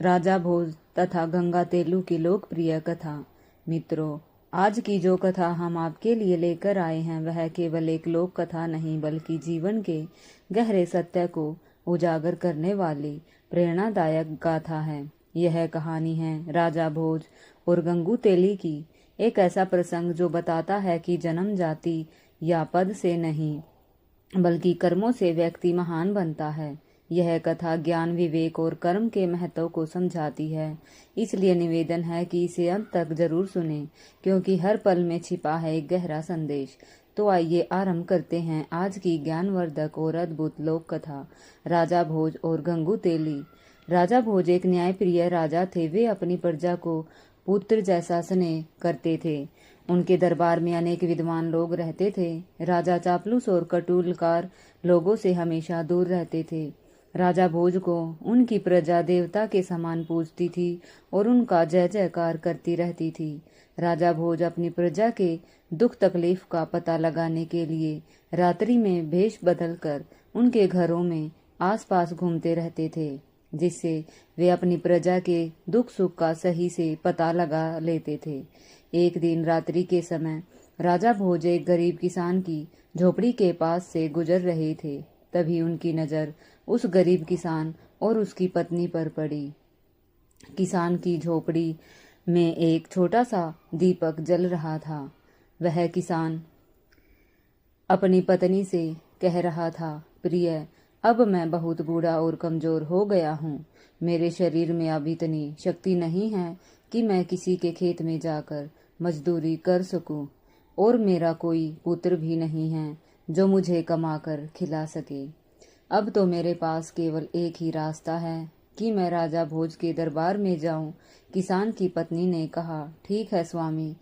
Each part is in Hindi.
राजा भोज तथा गंगा तेलू की लोकप्रिय कथा। मित्रों, आज की जो कथा हम आपके लिए लेकर आए हैं वह केवल एक लोक कथा नहीं बल्कि जीवन के गहरे सत्य को उजागर करने वाली प्रेरणादायक गाथा है। यह कहानी है राजा भोज और गंगू तेली की, एक ऐसा प्रसंग जो बताता है कि जन्म जाति या पद से नहीं बल्कि कर्मों से व्यक्ति महान बनता है। यह कथा ज्ञान, विवेक और कर्म के महत्व को समझाती है, इसलिए निवेदन है कि इसे अंत तक जरूर सुनें, क्योंकि हर पल में छिपा है एक गहरा संदेश। तो आइए आरंभ करते हैं आज की ज्ञानवर्धक और अद्भुत लोक कथा, राजा भोज और गंगू तेली। राजा भोज एक न्यायप्रिय राजा थे। वे अपनी प्रजा को पुत्र जैसा स्नेह करते थे। उनके दरबार में अनेक विद्वान लोग रहते थे। राजा चापलूस और कटुलकार लोगों से हमेशा दूर रहते थे। राजा भोज को उनकी प्रजा देवता के समान पूजती थी और उनका जय जयकार करती रहती थी। राजा भोज अपनी प्रजा के दुख तकलीफ का पता लगाने के लिए रात्रि में भेष बदलकर उनके घरों में आसपास घूमते रहते थे, जिससे वे अपनी प्रजा के दुख सुख का सही से पता लगा लेते थे। एक दिन रात्रि के समय राजा भोज एक गरीब किसान की झोपड़ी के पास से गुजर रहे थे। तभी उनकी नजर उस गरीब किसान और उसकी पत्नी पर पड़ी। किसान की झोपड़ी में एक छोटा सा दीपक जल रहा था। वह किसान अपनी पत्नी से कह रहा था, प्रिय, अब मैं बहुत बूढ़ा और कमजोर हो गया हूँ। मेरे शरीर में अब इतनी शक्ति नहीं है कि मैं किसी के खेत में जाकर मजदूरी कर सकूं, और मेरा कोई पुत्र भी नहीं है जो मुझे कमाकर खिला सके। अब तो मेरे पास केवल एक ही रास्ता है कि मैं राजा भोज के दरबार में जाऊं। किसान की पत्नी ने कहा, ठीक है स्वामी,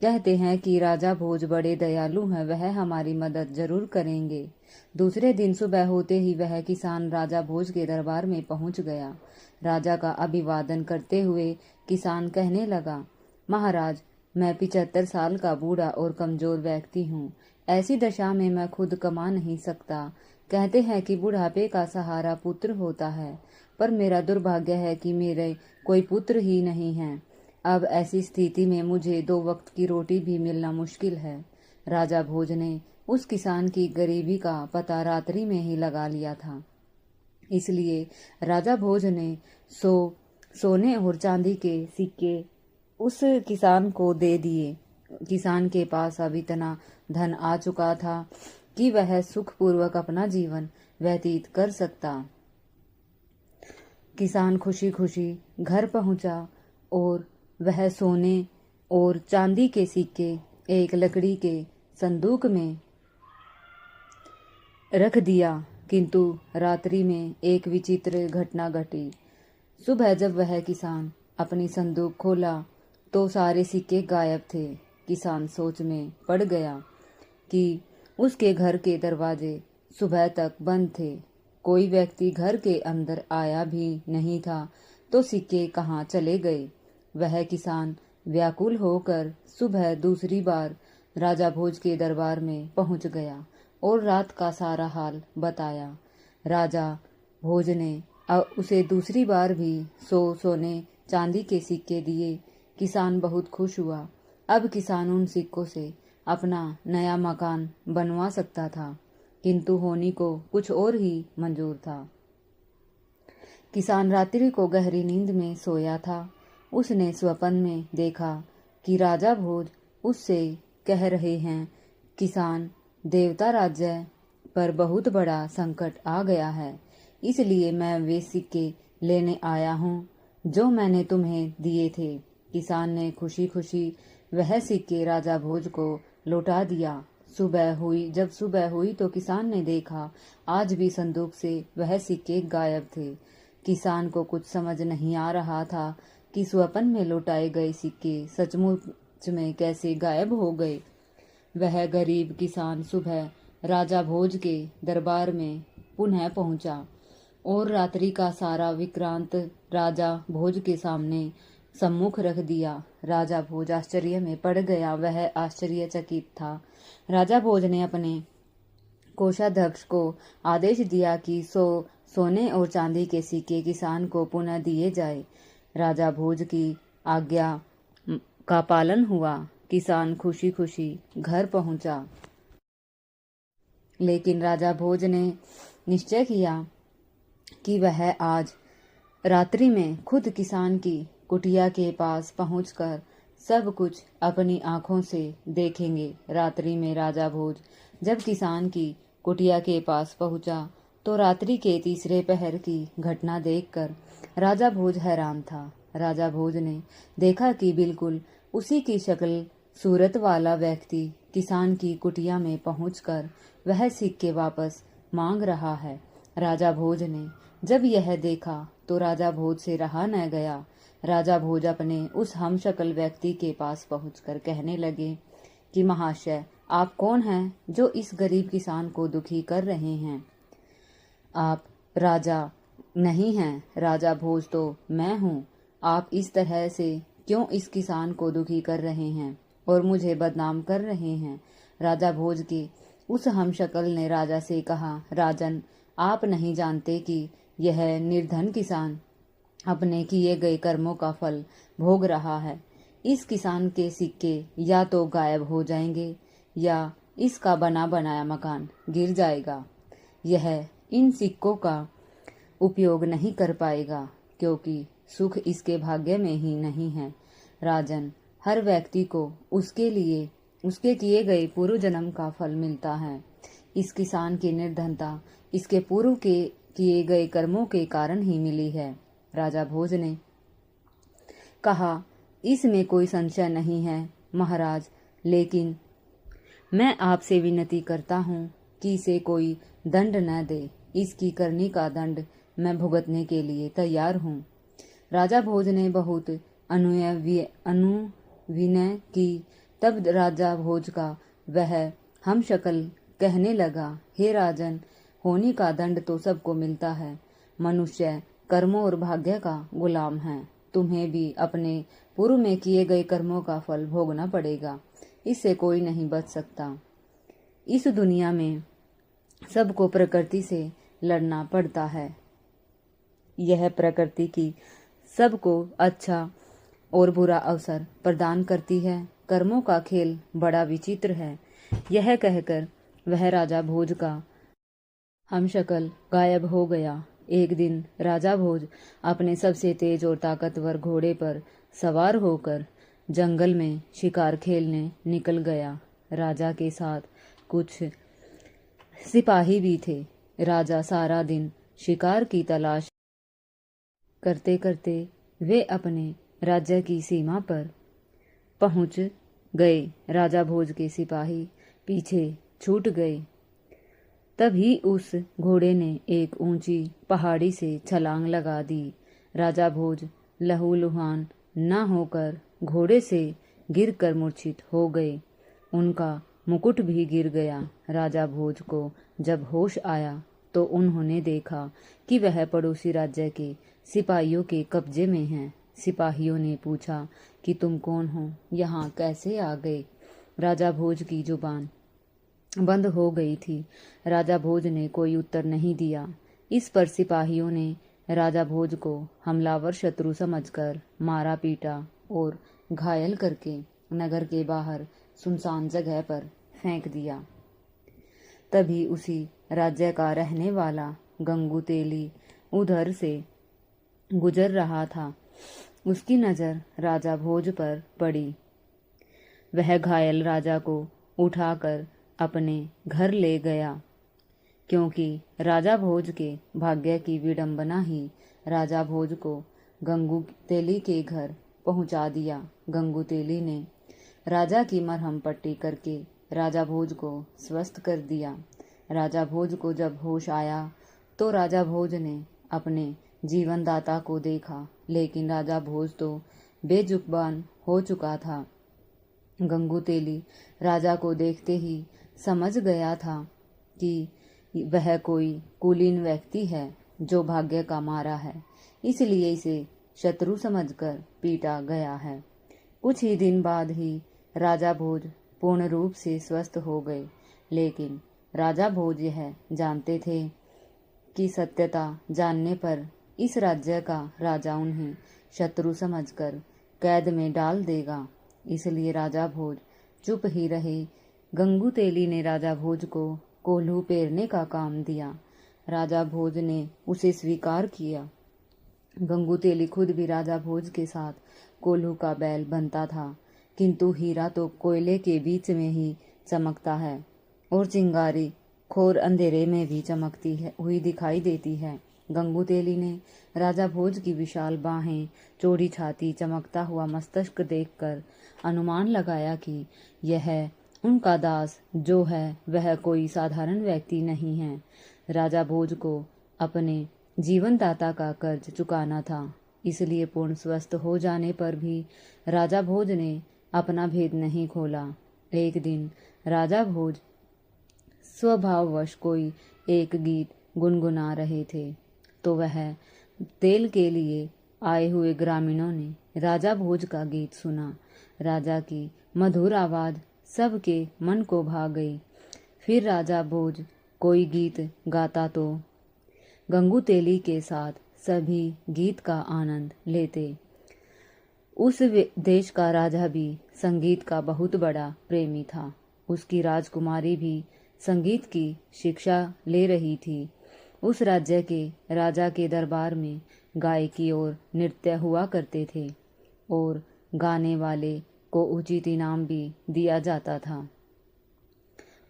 कहते हैं कि राजा भोज बड़े दयालु हैं, वह हमारी मदद जरूर करेंगे। दूसरे दिन सुबह होते ही वह किसान राजा भोज के दरबार में पहुंच गया। राजा का अभिवादन करते हुए किसान कहने लगा, महाराज, मैं 75 साल का बूढ़ा और कमजोर व्यक्ति हूँ। ऐसी दशा में मैं खुद कमा नहीं सकता। कहते हैं कि बुढ़ापे का सहारा पुत्र होता है, पर मेरा दुर्भाग्य है कि मेरे कोई पुत्र ही नहीं है। अब ऐसी स्थिति में मुझे 2 वक्त की रोटी भी मिलना मुश्किल है। राजा भोज ने उस किसान की गरीबी का पता रात्रि में ही लगा लिया था। इसलिए राजा भोज ने सोने और चांदी के सिक्के उस किसान को दे दिए। किसान के पास अब इतना धन आ चुका था कि वह सुखपूर्वक अपना जीवन व्यतीत कर सकता। किसान खुशी खुशी घर पहुंचा और वह सोने और चांदी के सिक्के एक लकड़ी के संदूक में रख दिया। किंतु रात्रि में एक विचित्र घटना घटी। सुबह जब वह किसान अपनी संदूक खोला तो सारे सिक्के गायब थे। किसान सोच में पड़ गया कि उसके घर के दरवाजे सुबह तक बंद थे। कोई व्यक्ति घर के अंदर आया भी नहीं था, तो सिक्के कहाँ चले गए। वह किसान व्याकुल होकर सुबह दूसरी बार राजा भोज के दरबार में पहुंच गया और रात का सारा हाल बताया। राजा भोज ने उसे दूसरी बार भी सोने चांदी के सिक्के दिए। किसान बहुत खुश हुआ। अब किसान उन सिक्कों से अपना नया मकान बनवा सकता था, किंतु होनी को कुछ और ही मंजूर था। किसान रात्रि को गहरी नींद में सोया था। उसने स्वप्न में देखा कि राजा भोज उससे कह रहे हैं, किसान, देवता राज्य पर बहुत बड़ा संकट आ गया है, इसलिए मैं वे सिक्के लेने आया हूँ जो मैंने तुम्हें दिए थे। किसान ने खुशी खुशी वह सिक्के राजा भोज को लौटा दिया। जब सुबह हुई तो किसान ने देखा आज भी संदूक से वह सिक्के गायब थे। किसान को कुछ समझ नहीं आ रहा था कि स्वप्न में लौटाए गए सिक्के सचमुच में कैसे गायब हो गए। वह गरीब किसान सुबह राजा भोज के दरबार में पुनः पहुंचा और रात्रि का सारा विक्रांत राजा भोज के सामने सम्मुख रख दिया। राजा भोज आश्चर्य में पड़ गया। वह आश्चर्यचकित था। राजा भोज ने अपने कोषाध्यक्ष को आदेश दिया कि 100 सोने और चांदी के सिक्के किसान को पुनः दिए जाए। राजा भोज की आज्ञा का पालन हुआ। किसान खुशी खुशी घर पहुंचा। लेकिन राजा भोज ने निश्चय किया कि वह आज रात्रि में खुद किसान की कुटिया के पास पहुंचकर सब कुछ अपनी आंखों से देखेंगे। रात्रि में राजा भोज जब किसान की कुटिया के पास पहुंचा तो रात्रि के तीसरे पहर की घटना देखकर राजा भोज हैरान था। राजा भोज ने देखा कि बिल्कुल उसी की शक्ल सूरत वाला व्यक्ति किसान की कुटिया में पहुंचकर वह सिक्के वापस मांग रहा है। राजा भोज ने जब यह देखा तो राजा भोज से रहा न गया। राजा भोज अपने उस हमशक्ल व्यक्ति के पास पहुंचकर कहने लगे कि महाशय, आप कौन हैं जो इस गरीब किसान को दुखी कर रहे हैं? आप राजा नहीं हैं। राजा भोज तो मैं हूँ। आप इस तरह से क्यों इस किसान को दुखी कर रहे हैं और मुझे बदनाम कर रहे हैं? राजा भोज के उस हमशक्ल ने राजा से कहा, राजन, आप नहीं जानते कि यह निर्धन किसान अपने किए गए कर्मों का फल भोग रहा है। इस किसान के सिक्के या तो गायब हो जाएंगे या इसका बना बनाया मकान गिर जाएगा। यह इन सिक्कों का उपयोग नहीं कर पाएगा क्योंकि सुख इसके भाग्य में ही नहीं है। राजन, हर व्यक्ति को उसके लिए उसके किए गए पूर्व जन्म का फल मिलता है। इस किसान की निर्धनता इसके पूर्व के किए गए कर्मों के कारण ही मिली है। राजा भोज ने कहा, इसमें कोई संशय नहीं है महाराज, लेकिन मैं आपसे विनती करता हूँ कि इसे कोई दंड न दे। इसकी करनी का दंड मैं भुगतने के लिए तैयार हूँ। राजा भोज ने बहुत अनुविनय की। तब राजा भोज का वह हमशक्ल कहने लगा, हे राजन, होनी का दंड तो सबको मिलता है। मनुष्य कर्मों और भाग्य का गुलाम है। तुम्हें भी अपने पूर्व में किए गए कर्मों का फल भोगना पड़ेगा। इससे कोई नहीं बच सकता। इस दुनिया में सबको प्रकृति से लड़ना पड़ता है। यह प्रकृति की सबको अच्छा और बुरा अवसर प्रदान करती है। कर्मों का खेल बड़ा विचित्र है। यह कहकर वह राजा भोज का हमशक्ल गायब हो गया। एक दिन राजा भोज अपने सबसे तेज और ताकतवर घोड़े पर सवार होकर जंगल में शिकार खेलने निकल गया। राजा के साथ कुछ सिपाही भी थे। राजा सारा दिन शिकार की तलाश करते करते वे अपने राज्य की सीमा पर पहुंच गए। राजा भोज के सिपाही पीछे छूट गए। तभी उस घोड़े ने एक ऊंची पहाड़ी से छलांग लगा दी। राजा भोज लहूलुहान न होकर घोड़े से गिरकर मूर्छित हो गए। उनका मुकुट भी गिर गया। राजा भोज को जब होश आया तो उन्होंने देखा कि वह पड़ोसी राज्य के सिपाहियों के कब्जे में हैं। सिपाहियों ने पूछा कि तुम कौन हो, यहाँ कैसे आ गए? राजा भोज की जुबान बंद हो गई थी। राजा भोज ने कोई उत्तर नहीं दिया। इस पर सिपाहियों ने राजा भोज को हमलावर शत्रु समझकर मारा पीटा और घायल करके नगर के बाहर सुनसान जगह पर फेंक दिया। तभी उसी राज्य का रहने वाला गंगू तेली उधर से गुजर रहा था। उसकी नजर राजा भोज पर पड़ी। वह घायल राजा को उठाकर अपने घर ले गया, क्योंकि राजा भोज के भाग्य की विडंबना ही राजा भोज को गंगू तेली के घर पहुंचा दिया। गंगू तेली ने राजा की मरहम पट्टी करके राजा भोज को स्वस्थ कर दिया। राजा भोज को जब होश आया तो राजा भोज ने अपने जीवनदाता को देखा, लेकिन राजा भोज तो बेजुबान हो चुका था। गंगू तेली राजा को देखते ही समझ गया था कि वह कोई कुलीन व्यक्ति है जो भाग्य का मारा है, इसलिए इसे शत्रु समझकर पीटा गया है। कुछ ही दिन बाद ही राजा भोज पूर्ण रूप से स्वस्थ हो गए, लेकिन राजा भोज यह जानते थे की सत्यता जानने पर इस राज्य का राजा उन्हें शत्रु समझकर कैद में डाल देगा। इसलिए राजा भोज चुप ही रहे। गंगू तेली ने राजा भोज को कोल्हू पेरने का काम दिया। राजा भोज ने उसे स्वीकार किया। गंगू तेली खुद भी राजा भोज के साथ कोल्हू का बैल बनता था, किंतु हीरा तो कोयले के बीच में ही चमकता है और चिंगारी खोर अंधेरे में भी चमकती है हुई दिखाई देती है। गंगू तेली ने राजा भोज की विशाल बाहें, चौड़ी छाती, चमकता हुआ मस्तिष्क देखकर अनुमान लगाया कि यह उनका दास जो है वह कोई साधारण व्यक्ति नहीं है। राजा भोज को अपने जीवनदाता का कर्ज चुकाना था, इसलिए पूर्ण स्वस्थ हो जाने पर भी राजा भोज ने अपना भेद नहीं खोला। एक दिन राजा भोज स्वभाववश कोई एक गीत गुनगुना रहे थे, तो वह तेल के लिए आए हुए ग्रामीणों ने राजा भोज का गीत सुना। राजा की मधुर आवाज सबके मन को भा गई। फिर राजा भोज कोई गीत गाता तो गंगू तेली के साथ सभी गीत का आनंद लेते। उस देश का राजा भी संगीत का बहुत बड़ा प्रेमी था। उसकी राजकुमारी भी संगीत की शिक्षा ले रही थी। उस राज्य के राजा के दरबार में गायकी और नृत्य हुआ करते थे और गाने वाले को उचित इनाम भी दिया जाता था।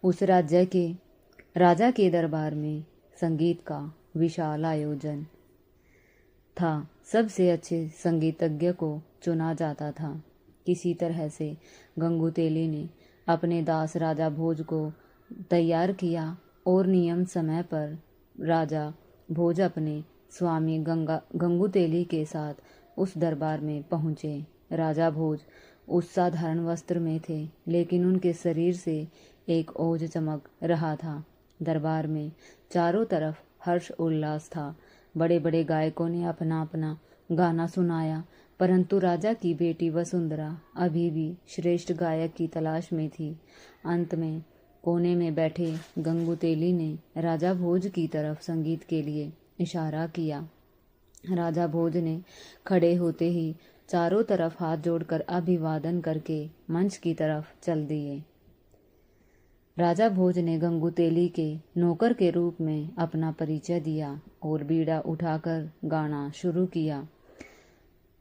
उस राज्य के राजा के दरबार में संगीत का विशाल आयोजन था। सबसे अच्छे संगीतज्ञ को चुना जाता था। किसी तरह से गंगू तेली ने अपने दास राजा भोज को तैयार किया और नियम समय पर राजा भोज अपने स्वामी गंगू तेली के साथ उस दरबार में पहुँचे। राजा भोज उस साधारण वस्त्र में थे, लेकिन उनके शरीर से एक ओज चमक रहा था। दरबार में चारों तरफ हर्ष उल्लास था। बड़े बड़े गायकों ने अपना अपना गाना सुनाया, परंतु राजा की बेटी वसुंधरा अभी भी श्रेष्ठ गायक की तलाश में थी। अंत में कोने में बैठे गंगू तेली ने राजा भोज की तरफ संगीत के लिए इशारा किया। राजा भोज ने खड़े होते ही चारों तरफ हाथ जोड़कर अभिवादन करके मंच की तरफ चल दिए। राजा भोज ने गंगू तेली के नौकर के रूप में अपना परिचय दिया और बीड़ा उठाकर गाना शुरू किया।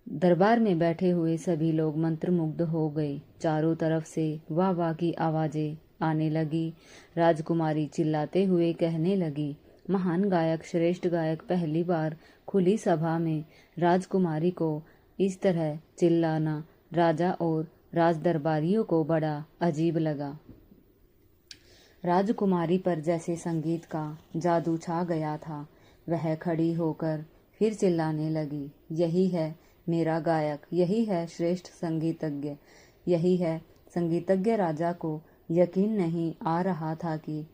दरबार में बैठे हुए सभी लोग मंत्रमुग्ध हो गए। चारों तरफ से वाह वाह की आवाजें आने लगी। राजकुमारी चिल्लाते हुए कहने लगी, महान गायक, श्रेष्ठ गायक। पहली बार खुली सभा में राजकुमारी को इस तरह चिल्लाना राजा और राज दरबारियों को बड़ा अजीब लगा। राजकुमारी पर जैसे संगीत का जादू छा गया था। वह खड़ी होकर फिर चिल्लाने लगी, यही है मेरा गायक, यही है श्रेष्ठ संगीतज्ञ, यही है संगीतज्ञ। राजा को यकीन नहीं आ रहा था कि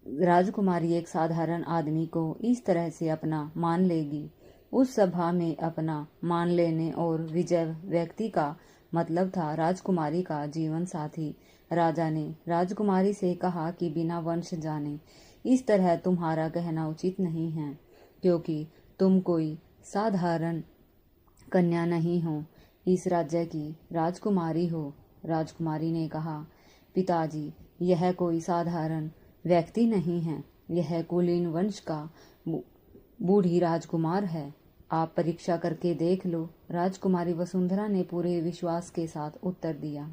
राजकुमारी एक साधारण आदमी को इस तरह से अपना मान लेगी। उस सभा में अपना मान लेने और विजय व्यक्ति का मतलब था राजकुमारी का जीवन साथी। राजा ने राजकुमारी से कहा कि बिना वंश जाने इस तरह तुम्हारा कहना उचित नहीं है, क्योंकि तुम कोई साधारण कन्या नहीं हो, इस राज्य की राजकुमारी हो। राजकुमारी ने कहा, पिताजी, यह कोई साधारण व्यक्ति नहीं है, यह कुलीन वंश का बूढ़ी राजकुमार है। आप परीक्षा करके देख लो। राजकुमारी वसुंधरा ने पूरे विश्वास के साथ उत्तर दिया,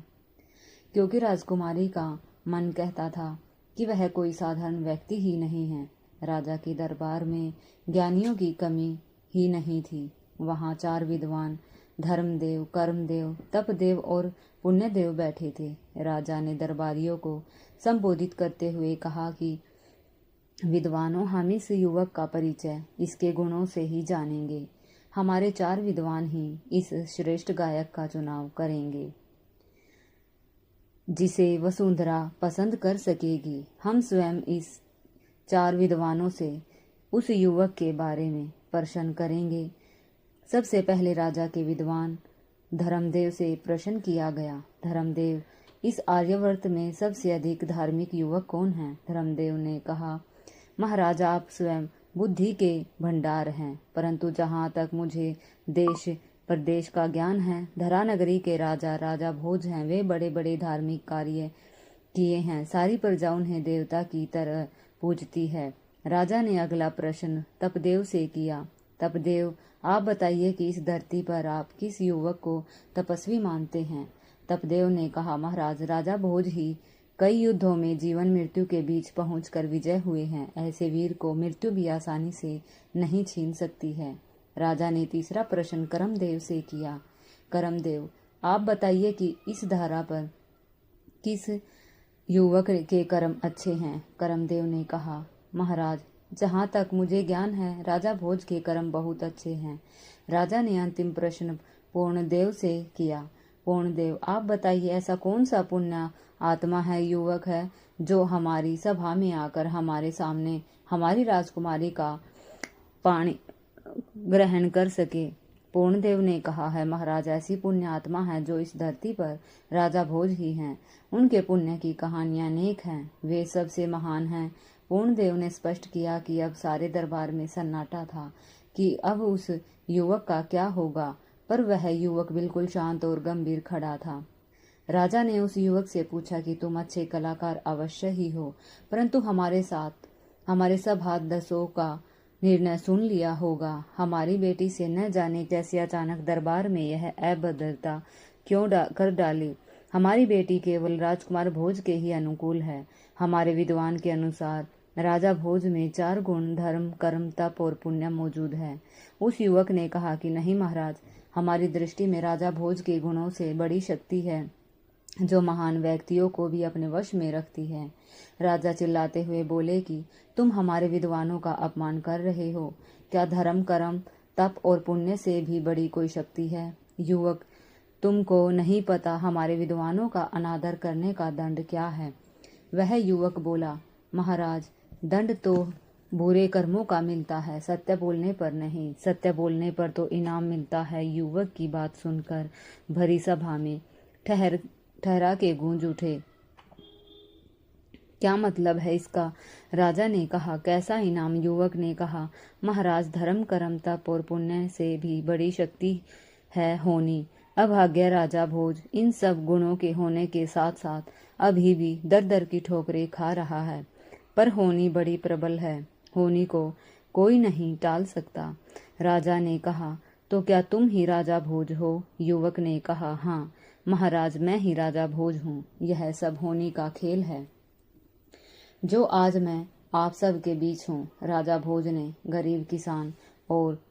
क्योंकि राजकुमारी का मन कहता था कि वह कोई साधारण व्यक्ति ही नहीं है। राजा के दरबार में ज्ञानियों की कमी ही नहीं थी। वहाँ 4 विद्वान धर्मदेव, कर्मदेव, तपदेव और पुण्यदेव बैठे थे। राजा ने दरबारियों को संबोधित करते हुए कहा कि विद्वानों, हम इस युवक का परिचय इसके गुणों से ही जानेंगे। हमारे 4 विद्वान ही इस श्रेष्ठ गायक का चुनाव करेंगे, जिसे वसुंधरा पसंद कर सकेगी। हम स्वयं इस 4 विद्वानों से उस युवक के बारे में प्रश्न करेंगे। सबसे पहले राजा के विद्वान धर्मदेव से प्रश्न किया गया, धर्मदेव, इस आर्यवर्त में सबसे अधिक धार्मिक युवक कौन है? धर्मदेव ने कहा, महाराज आप स्वयं बुद्धि के भंडार हैं, परंतु जहाँ तक मुझे देश प्रदेश का ज्ञान है, धरानगरी के राजा राजा भोज हैं, वे बड़े बड़े धार्मिक कार्य किए हैं, सारी प्रजा उन्हें देवता की तरह पूजती है। राजा ने अगला प्रश्न तपदेव से किया। तपदेव, आप बताइए कि इस धरती पर आप किस युवक को तपस्वी मानते हैं? तपदेव ने कहा, महाराज राजा भोज ही कई युद्धों में जीवन मृत्यु के बीच पहुंचकर विजय हुए हैं। ऐसे वीर को मृत्यु भी आसानी से नहीं छीन सकती है। राजा ने तीसरा प्रश्न करमदेव से किया। करमदेव, आप बताइए कि इस धारा पर किस युवक के कर्म अच्छे हैं? करमदेव ने कहा, महाराज जहाँ तक मुझे ज्ञान है, राजा भोज के कर्म बहुत अच्छे हैं। राजा ने अंतिम प्रश्न पूर्णदेव से किया। पूर्णदेव, आप बताइए ऐसा कौन सा पुण्य आत्मा है, युवक है, जो हमारी सभा में आकर हमारे सामने हमारी राजकुमारी का पानी ग्रहण कर सके? पूर्णदेव ने कहा है, महाराज ऐसी पुण्य आत्मा है जो इस धरती पर राजा भोज ही हैं। उनके पुण्य की कहानियां अनेक हैं, वे सबसे महान हैं। पूर्णदेव ने स्पष्ट किया कि अब सारे दरबार में सन्नाटा था कि अब उस युवक का क्या होगा, पर वह युवक बिल्कुल शांत और गंभीर खड़ा था। राजा ने उस युवक से पूछा कि तुम अच्छे कलाकार अवश्य ही हो, परंतु हमारे सब हादसों का निर्णय सुन लिया होगा। हमारी बेटी से न जाने कैसे अचानक दरबार में यह अभद्रता क्यों कर डाली। हमारी बेटी केवल राजकुमार भोज के ही अनुकूल है। हमारे विद्वान के अनुसार राजा भोज में 4 गुण धर्म, कर्म, तप और पुण्य मौजूद है। उस युवक ने कहा कि नहीं महाराज, हमारी दृष्टि में राजा भोज के गुणों से बड़ी शक्ति है जो महान व्यक्तियों को भी अपने वश में रखती है। राजा चिल्लाते हुए बोले कि तुम हमारे विद्वानों का अपमान कर रहे हो। क्या धर्म, कर्म, तप और पुण्य से भी बड़ी कोई शक्ति है? युवक, तुमको नहीं पता हमारे विद्वानों का अनादर करने का दंड क्या है? वह युवक बोला, महाराज दंड तो बुरे कर्मों का मिलता है, सत्य बोलने पर नहीं। सत्य बोलने पर तो इनाम मिलता है। युवक की बात सुनकर भरी सभा में ठहरा के गूंज उठे। क्या मतलब है इसका? राजा ने कहा, कैसा इनाम? युवक ने कहा, महाराज धर्म, कर्म, तप और पुण्य से भी बड़ी शक्ति है होनी। अभाग्य राजा भोज इन सब गुणों के होने के साथ साथ अभी भी दर दर की ठोकरें खा रहा है, पर होनी बड़ी प्रबल है। होनी को कोई नहीं टाल सकता। राजा ने कहा, तो क्या तुम ही राजा भोज हो? युवक ने कहा, हाँ महाराज, मैं ही राजा भोज हूँ। यह सब होनी का खेल है जो आज मैं आप सब के बीच हूँ। राजा भोज ने गरीब, किसान और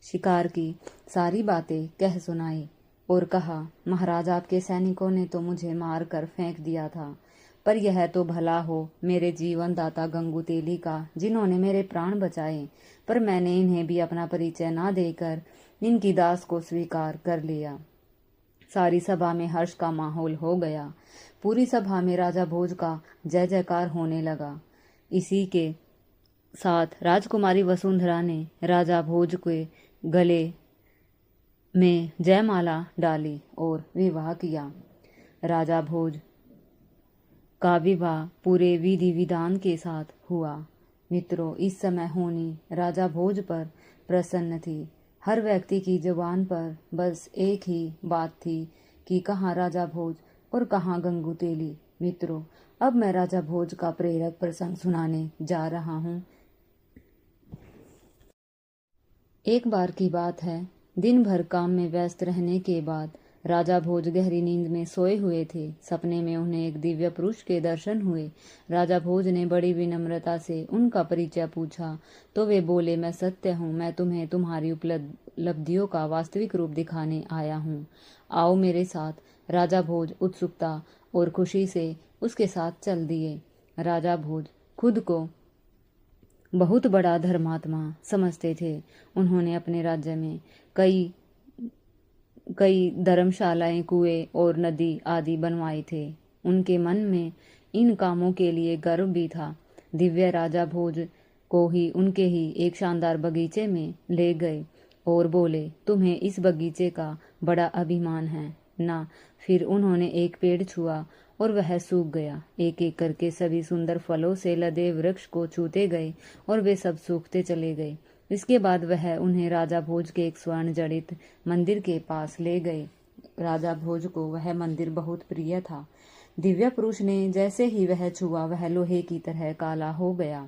शिकार की सारी बातें कह सुनाई और कहा, महाराज आपके सैनिकों ने तो मुझे मार कर फेंक दिया था, पर यह तो भला हो मेरे जीवन दाता गंगू तेली का, जिन्होंने मेरे प्राण बचाए, पर मैंने इन्हें भी अपना परिचय ना देकर इनकी दास को स्वीकार कर लिया। सारी सभा में हर्ष का माहौल हो गया। पूरी सभा में राजा भोज का जय जयकार होने लगा। इसी के साथ राजकुमारी वसुंधरा ने राजा भोज के गले में जयमाला डाली और विवाह किया। राजा भोज का विवाह पूरे विधि विधान के साथ हुआ। मित्रों, इस समय होनी राजा भोज पर प्रसन्न थी। हर व्यक्ति की जुबान पर बस एक ही बात थी कि कहाँ राजा भोज और कहाँ गंगू तेली। मित्रों, अब मैं राजा भोज का प्रेरक प्रसंग सुनाने जा रहा हूँ। एक बार की बात है, दिन भर काम में व्यस्त रहने के बाद राजा भोज गहरी नींद में सोए हुए थे। सपने में उन्हें एक दिव्य पुरुष के दर्शन हुए। राजा भोज ने बड़ी विनम्रता से उनका परिचय पूछा तो वे बोले, मैं सत्य हूँ, मैं तुम्हें तुम्हारी उपलब्धियों का वास्तविक रूप दिखाने आया हूँ, आओ मेरे साथ। राजा भोज उत्सुकता और खुशी से उसके साथ चल दिए। राजा भोज खुद को बहुत बड़ा धर्मात्मा समझते थे। उन्होंने अपने राज्य में कई धर्मशालाएं, कुएं और नदी आदि बनवाए थे। उनके मन में इन कामों के लिए गर्व भी था। दिव्य राजा भोज को ही उनके ही एक शानदार बगीचे में ले गए और बोले, तुम्हें इस बगीचे का बड़ा अभिमान है ना? फिर उन्होंने एक पेड़ छुआ और वह सूख गया। एक एक करके सभी सुंदर फलों से लदे वृक्ष को छूते गए और वे सब सूखते चले गए। इसके बाद वह उन्हें राजा भोज के एक स्वर्ण जड़ित मंदिर के पास ले गए। राजा भोज को वह मंदिर बहुत प्रिय था। दिव्य पुरुष ने जैसे ही वह छुआ वह लोहे की तरह काला हो गया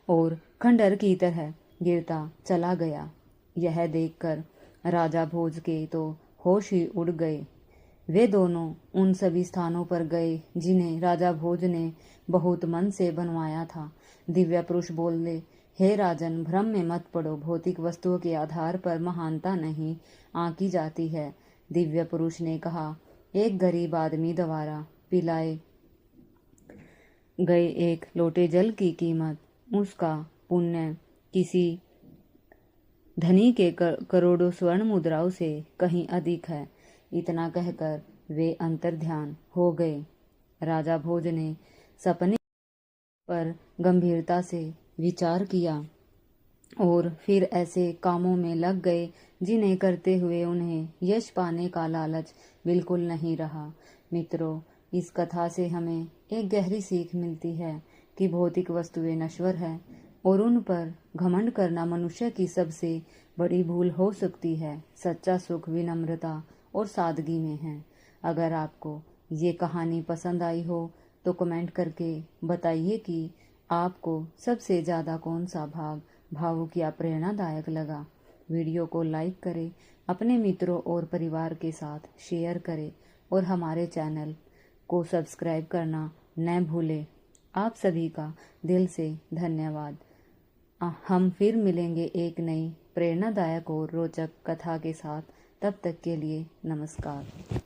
और खंडर की तरह गिरता चला गया। यह देखकर राजा भोज के तो होश ही उड़ गए। वे दोनों उन सभी स्थानों पर गए जिन्हें राजा भोज ने बहुत मन से बनवाया था। दिव्य पुरुष बोले, हे राजन, भ्रम में मत पड़ो। भौतिक वस्तुओं के आधार पर महानता नहीं आंकी जाती है। दिव्य पुरुष ने कहा, एक गरीब आदमी द्वारा पिलाए गए एक लोटे जल की कीमत उसका पुण्य किसी धनी के करोड़ों स्वर्ण मुद्राओं से कहीं अधिक है। इतना कहकर वे अंतर्ध्यान हो गए। राजा भोज ने सपने पर गंभीरता से विचार किया और फिर ऐसे कामों में लग गए जिन्हें करते हुए उन्हें यश पाने का लालच बिल्कुल नहीं रहा। मित्रों, इस कथा से हमें एक गहरी सीख मिलती है कि भौतिक वस्तुएं नश्वर है और उन पर घमंड करना मनुष्य की सबसे बड़ी भूल हो सकती है। सच्चा सुख विनम्रता और सादगी में है। अगर आपको ये कहानी पसंद आई हो तो कमेंट करके बताइए कि आपको सबसे ज़्यादा कौन सा भाग भावुक या प्रेरणादायक लगा। वीडियो को लाइक करें, अपने मित्रों और परिवार के साथ शेयर करें और हमारे चैनल को सब्सक्राइब करना न भूलें। आप सभी का दिल से धन्यवाद। हम फिर मिलेंगे एक नई प्रेरणादायक और रोचक कथा के साथ। तब तक के लिए नमस्कार।